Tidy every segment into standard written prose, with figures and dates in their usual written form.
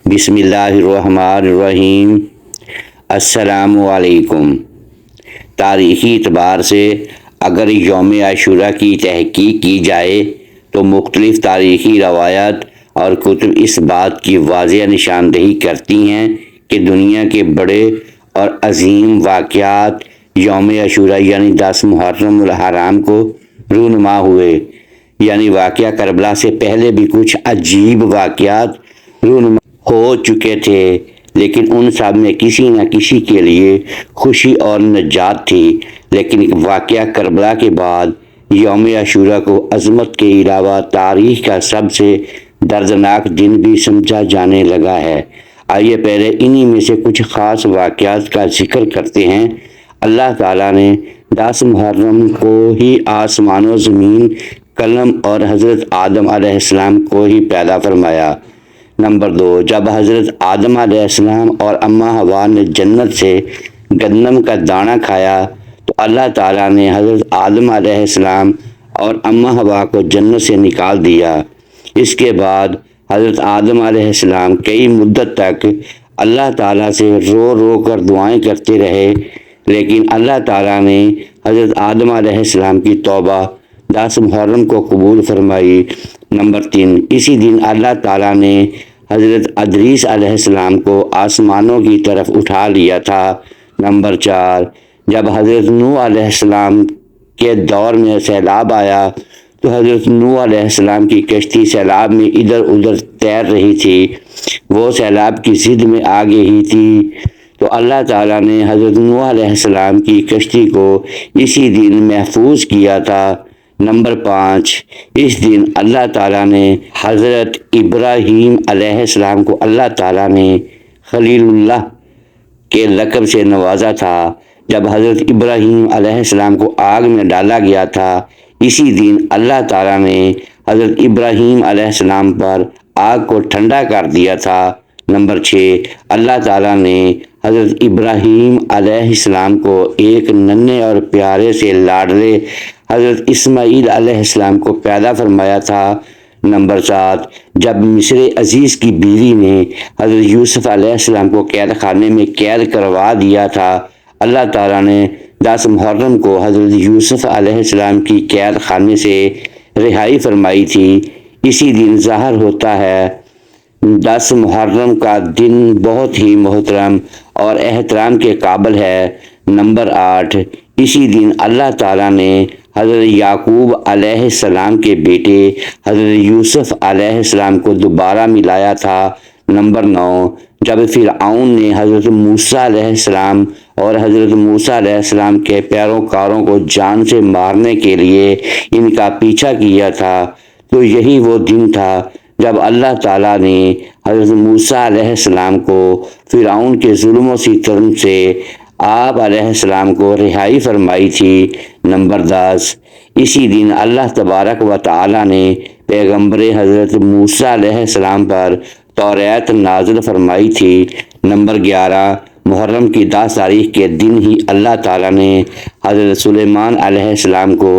بسم اللہ الرحمن الرحیم۔ السلام علیکم۔ تاریخی اعتبار سے اگر یوم عاشورہ کی تحقیق کی جائے تو مختلف تاریخی روایات اور کتب اس بات کی واضح نشاندہی کرتی ہیں کہ دنیا کے بڑے اور عظیم واقعات یوم عاشورہ یعنی 10 محرم الحرام کو رونما ہوئے۔ یعنی واقعہ کربلا سے پہلے بھی کچھ عجیب واقعات رونما ہو چکے تھے، لیکن ان سب میں کسی نہ کسی کے لیے خوشی اور نجات تھی۔ لیکن واقعہ کربلا کے بعد یوم عاشورہ کو عظمت کے علاوہ تاریخ کا سب سے دردناک دن بھی سمجھا جانے لگا ہے۔ آئیے پہلے انہی میں سے کچھ خاص واقعات کا ذکر کرتے ہیں۔ اللہ تعالیٰ نے 10 محرم کو ہی آسمان و زمین، قلم اور حضرت آدم علیہ السلام کو ہی پیدا فرمایا۔ نمبر 2، جب حضرت آدم علیہ السلام اور اماں حوا نے جنت سے گندم کا دانہ کھایا تو اللہ تعالیٰ نے حضرت آدم علیہ السلام اور اماں حوا کو جنت سے نکال دیا۔ اس کے بعد حضرت آدم علیہ السلام کئی مدت تک اللہ تعالیٰ سے رو رو کر دعائیں کرتے رہے، لیکن اللہ تعالیٰ نے حضرت آدم علیہ السلام کی توبہ 10 محرم کو قبول فرمائی۔ نمبر 3، اسی دن اللہ تعالیٰ نے حضرت ادریس علیہ السلام کو آسمانوں کی طرف اٹھا لیا تھا۔ نمبر 4، جب حضرت نوح علیہ السلام کے دور میں سیلاب آیا تو حضرت نوح علیہ السلام کی کشتی سیلاب میں ادھر ادھر تیر رہی تھی، وہ سیلاب کی زد میں آ گئی تھی، تو اللہ تعالیٰ نے حضرت نوح علیہ السلام کی کشتی کو اسی دن محفوظ کیا تھا۔ نمبر 5، اس دن اللہ تعالیٰ نے حضرت ابراہیم علیہ السلام کو اللہ تعالیٰ نے خلیل اللہ کے لقب سے نوازا تھا۔ جب حضرت ابراہیم علیہ السلام کو آگ میں ڈالا گیا تھا، اسی دن اللہ تعالیٰ نے حضرت ابراہیم علیہ السلام پر آگ کو ٹھنڈا کر دیا تھا۔ نمبر 6، اللہ تعالیٰ نے حضرت ابراہیم علیہ السلام کو ایک ننھے اور پیارے سے لاڈلے حضرت اسماعیل علیہ السلام کو پیدا فرمایا تھا۔ نمبر 7، جب مصر عزیز کی بیوی نے حضرت یوسف علیہ السلام کو قید خانے میں قید کروا دیا تھا، اللہ تعالیٰ نے 10 محرم کو حضرت یوسف علیہ السلام کی قید خانے سے رہائی فرمائی تھی۔ اسی دن ظاہر ہوتا ہے 10 محرم کا دن بہت ہی محترم اور احترام کے قابل ہے۔ نمبر 8، اسی دن اللہ تعالیٰ نے حضرت یعقوب علیہ السلام کے بیٹے حضرت یوسف علیہ السلام کو دوبارہ ملایا تھا۔ نمبر 9، جب فرعون نے حضرت موسیٰ علیہ السلام اور حضرت موسیٰ علیہ السلام کے پیروکاروں کو جان سے مارنے کے لیے ان کا پیچھا کیا تھا، تو یہی وہ دن تھا جب اللہ تعالیٰ نے حضرت موسیٰ علیہ السلام کو فرعون کے ظلم و ستم سے آپ علیہ السلام کو رہائی فرمائی تھی۔ نمبر 10، اسی دن اللہ تبارک و تعالیٰ نے پیغمبر حضرت موسیٰ علیہ السلام پر توریت نازل فرمائی تھی۔ نمبر 11، محرم کی 10 تاریخ کے دن ہی اللہ تعالیٰ نے حضرت سلیمان علیہ السلام کو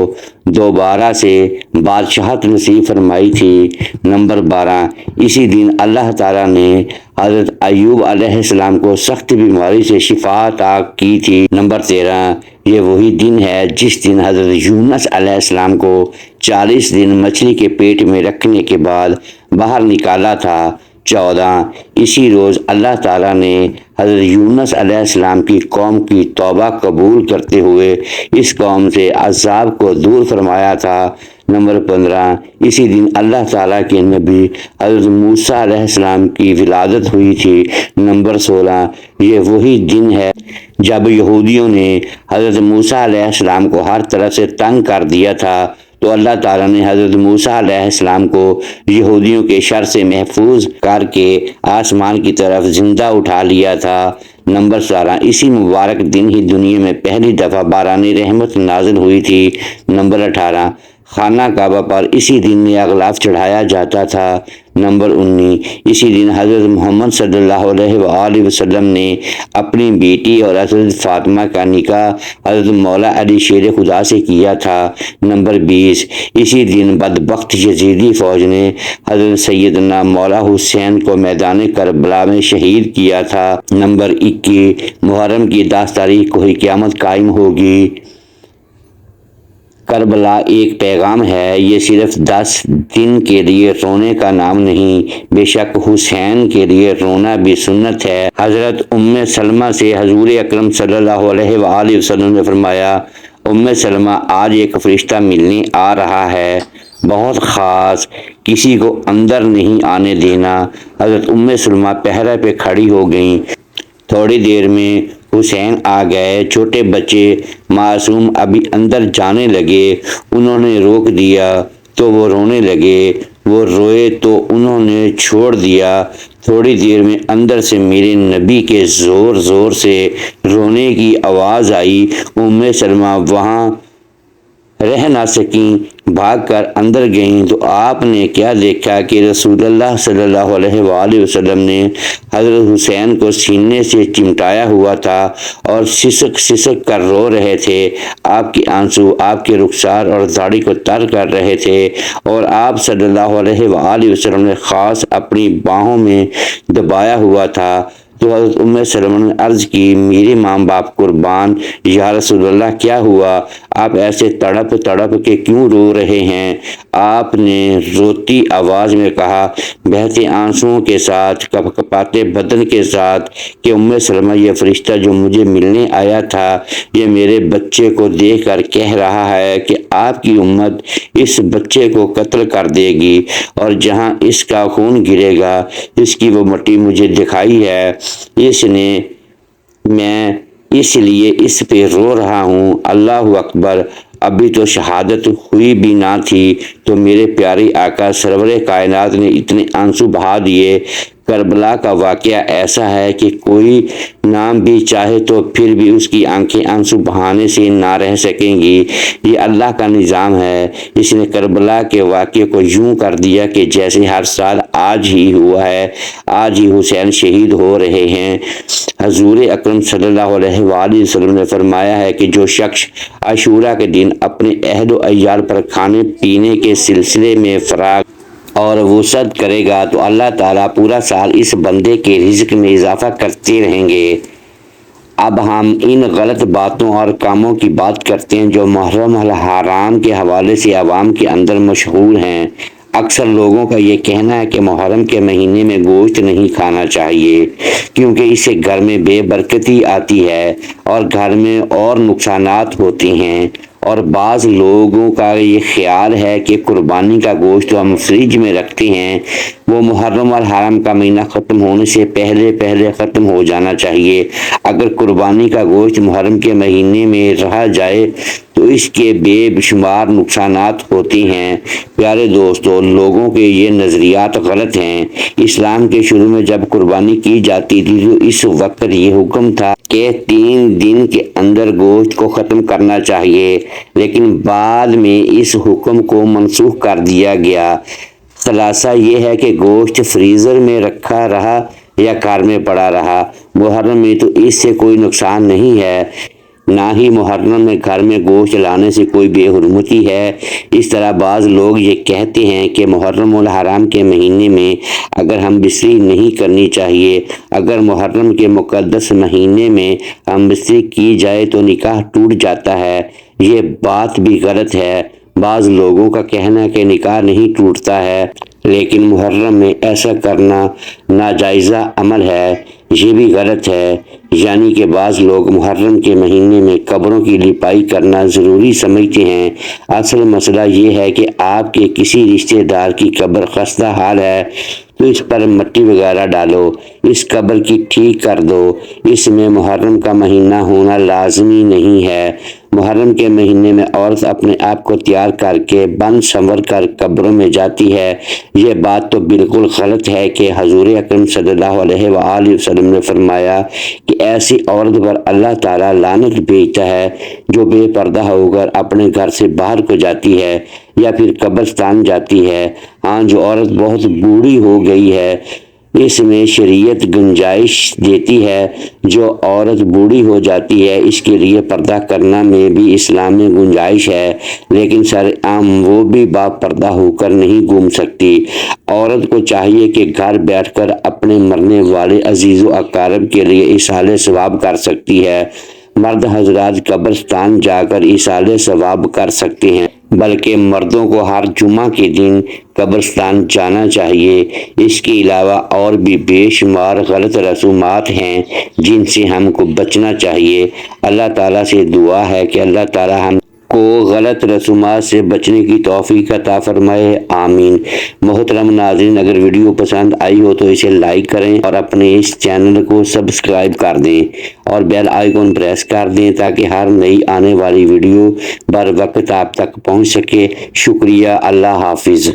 دوبارہ سے بادشاہت نصیب فرمائی تھی۔ نمبر 12، اسی دن اللہ تعالیٰ نے حضرت ایوب علیہ السلام کو سخت بیماری سے شفا عطا کی تھی۔ نمبر 13، یہ وہی دن ہے جس دن حضرت یونس علیہ السلام کو 40 دن مچھلی کے پیٹ میں رکھنے کے بعد باہر نکالا تھا۔ 14، اسی روز اللہ تعالیٰ نے حضرت یونس علیہ السلام کی قوم کی توبہ قبول کرتے ہوئے اس قوم سے عذاب کو دور فرمایا تھا۔ نمبر 15، اسی دن اللہ تعالیٰ کے نبی حضرت موسیٰ علیہ السلام کی ولادت ہوئی تھی۔ نمبر 16، یہ وہی دن ہے جب یہودیوں نے حضرت موسیٰ علیہ السلام کو ہر طرح سے تنگ کر دیا تھا، تو اللہ تعالیٰ نے حضرت موسیٰ علیہ السلام کو یہودیوں کے شر سے محفوظ کر کے آسمان کی طرف زندہ اٹھا لیا تھا۔ نمبر 17، اسی مبارک دن ہی دنیا میں پہلی دفعہ باران رحمت نازل ہوئی تھی۔ نمبر 18، خانہ کعبہ پر اسی دن نیا غلاف چڑھایا جاتا تھا۔ نمبر 19، اسی دن حضرت محمد صلی اللہ علیہ وآلہ وسلم نے اپنی بیٹی اور حضرت فاطمہ کا نکاح حضرت مولا علی شیر خدا سے کیا تھا۔ نمبر 20، اسی دن بدبخت یزیدی فوج نے حضرت سیدنا مولا حسین کو میدان کربلا میں شہید کیا تھا۔ نمبر 21، محرم کی 10 تاریخ کو ہی قیامت قائم ہوگی۔ کربلا ایک پیغام ہے، یہ صرف 10 دن کے لیے رونے کا نام نہیں، بے شک حسین کے لیے رونا بھی سنت ہے۔ حضرت ام سلمہ سے حضور اکرم صلی اللہ علیہ وآلہ وسلم نے فرمایا، ام سلمہ آج ایک فرشتہ ملنے آ رہا ہے، بہت خاص، کسی کو اندر نہیں آنے دینا۔ حضرت ام سلمہ پہرے پہ کھڑی ہو گئیں۔ تھوڑی دیر میں حسین آ گئے۔ چھوٹے بچے معصوم ابھی اندر جانے لگے، انہوں نے روک دیا تو وہ رونے لگے، وہ روئے تو انہوں نے چھوڑ دیا۔ تھوڑی دیر میں اندر سے میرے نبی کے زور زور سے رونے کی آواز آئی۔ ام سلمہ وہاں رہ نہ سکیں، بھاگ کر اندر گئیں تو آپ نے کیا دیکھا کہ رسول اللہ صلی اللہ علیہ وآلہ وسلم نے حضرت حسین کو سینے سے چمٹایا ہوا تھا اور سسک سسک کر رو رہے تھے۔ آپ کے آنسو آپ کے رخسار اور داڑھی کو تر کر رہے تھے اور آپ صلی اللہ علیہ وآلہ وسلم نے خاص اپنی باہوں میں دبایا ہوا تھا۔ تو حضرت ام سلمہ نے عرض کی، میرے ماں باپ قربان، یا رسول اللہ کیا ہوا؟ آپ ایسے تڑپ تڑپ کے کیوں رو رہے ہیں؟ آپ نے روتی آواز میں کہا، بہتے آنسوؤں کے ساتھ، کپ کپاتے بدن کے ساتھ، کہ ام سلمہ یہ فرشتہ جو مجھے ملنے آیا تھا، یہ میرے بچے کو دیکھ کر کہہ رہا ہے کہ آپ کی امت اس بچے کو قتل کر دے گی اور جہاں اس کا خون گرے گا اس کی وہ مٹی مجھے دکھائی ہے، میں اس لیے اس پہ رو رہا ہوں۔ اللہ اکبر، ابھی تو شہادت ہوئی بھی نہ تھی تو میرے پیارے آقا سرور کائنات نے اتنے آنسو بہا دیے۔ کربلا کا واقعہ ایسا ہے کہ کوئی نام بھی چاہے تو پھر بھی اس کی آنکھیں آنسو بہانے سے نہ رہ سکیں گی۔ یہ اللہ کا نظام ہے، اس نے کربلا کے واقعے کو یوں کر دیا کہ جیسے ہر سال آج ہی ہوا ہے، آج ہی حسین شہید ہو رہے ہیں۔ حضور اکرم صلی اللہ علیہ وآلہ وسلم نے فرمایا ہے کہ جو شخص عاشورہ کے دن اپنے عہد و ایال پر کھانے پینے کے سلسلے میں فراغ اور وسعت کرے گا تو اللہ تعالیٰ پورا سال اس بندے کے رزق میں اضافہ کرتے رہیں گے۔ اب ہم ان غلط باتوں اور کاموں کی بات کرتے ہیں جو محرم الحرام کے حوالے سے عوام کے اندر مشہور ہیں۔ اکثر لوگوں کا یہ کہنا ہے کہ محرم کے مہینے میں گوشت نہیں کھانا چاہیے کیونکہ اس سے گھر میں بے برکتی آتی ہے اور گھر میں اور نقصانات ہوتے ہیں، اور بعض لوگوں کا یہ خیال ہے کہ قربانی کا گوشت ہم فریج میں رکھتے ہیں، وہ محرم الحرام کا مہینہ ختم ہونے سے پہلے ختم ہو جانا چاہیے۔ اگر قربانی کا گوشت محرم کے مہینے میں رہا جائے تو اس کے بے شمار نقصانات ہوتے ہیں۔ پیارے دوستو، لوگوں کے یہ نظریات غلط ہیں۔ اسلام کے شروع میں جب قربانی کی جاتی تھی تو اس وقت یہ حکم تھا کہ 3 دن کے اندر گوشت کو ختم کرنا چاہیے، لیکن بعد میں اس حکم کو منسوخ کر دیا گیا۔ خلاصہ یہ ہے کہ گوشت فریزر میں رکھا رہا یا گھر میں پڑا رہا، محرم میں تو اس سے کوئی نقصان نہیں ہے، نہ ہی محرم میں گھر میں گوشت لانے سے کوئی بے حرمتی ہے۔ اس طرح بعض لوگ یہ کہتے ہیں کہ محرم الحرام کے مہینے میں اگر ہم بستری نہیں کرنی چاہیے، اگر محرم کے مقدس مہینے میں ہم بستری کی جائے تو نکاح ٹوٹ جاتا ہے۔ یہ بات بھی غلط ہے۔ بعض لوگوں کا کہنا ہے کہ نکاح نہیں ٹوٹتا ہے، لیکن محرم میں ایسا کرنا ناجائزہ عمل ہے، یہ بھی غلط ہے۔ یعنی کہ بعض لوگ محرم کے مہینے میں قبروں کی لپائی کرنا ضروری سمجھتے ہیں۔ اصل مسئلہ یہ ہے کہ آپ کے کسی رشتہ دار کی قبر خستہ حال ہے تو اس پر مٹی وغیرہ ڈالو، اس قبر کی ٹھیک کر دو۔ اس میں محرم کا مہینہ ہونا لازمی نہیں ہے۔ محرم کے مہینے میں عورت اپنے آپ کو تیار کر کے بن سنور کر قبروں میں جاتی ہے۔ یہ بات تو بالکل غلط ہے کہ حضور اکرم صلی اللہ علیہ وآلہ وسلم وسلم نے فرمایا کہ ایسی عورت پر اللہ تعالیٰ لعنت بھیجتا ہے جو بے پردہ ہو کر اپنے گھر سے باہر کو جاتی ہے یا پھر قبرستان جاتی ہے۔ ہاں، جو عورت بہت بوڑھی ہو گئی ہے اس میں شریعت گنجائش دیتی ہے، جو عورت بوڑھی ہو جاتی ہے اس کے لیے پردہ کرنا میں بھی اسلام میں گنجائش ہے، لیکن عام وہ بھی با پردہ ہو کر نہیں گھوم سکتی۔ عورت کو چاہیے کہ گھر بیٹھ کر اپنے مرنے والے عزیز و اقارب کے لیے ایصال ثواب کر سکتی ہے۔ مرد حضرات قبرستان جا کر ایصال ثواب کر سکتے ہیں، بلکہ مردوں کو ہر جمعہ کے دن قبرستان جانا چاہیے۔ اس کے علاوہ اور بھی بے شمار غلط رسومات ہیں جن سے ہم کو بچنا چاہیے۔ اللہ تعالیٰ سے دعا ہے کہ اللہ تعالیٰ ہم کو غلط رسومات سے بچنے کی توفیق عطا فرمائے، آمین۔ محترم ناظرین، اگر ویڈیو پسند آئی ہو تو اسے لائک کریں اور اپنے اس چینل کو سبسکرائب کر دیں اور بیل آئیکن پریس کر دیں تاکہ ہر نئی آنے والی ویڈیو بر وقت آپ تک پہنچ سکے۔ شکریہ، اللہ حافظ۔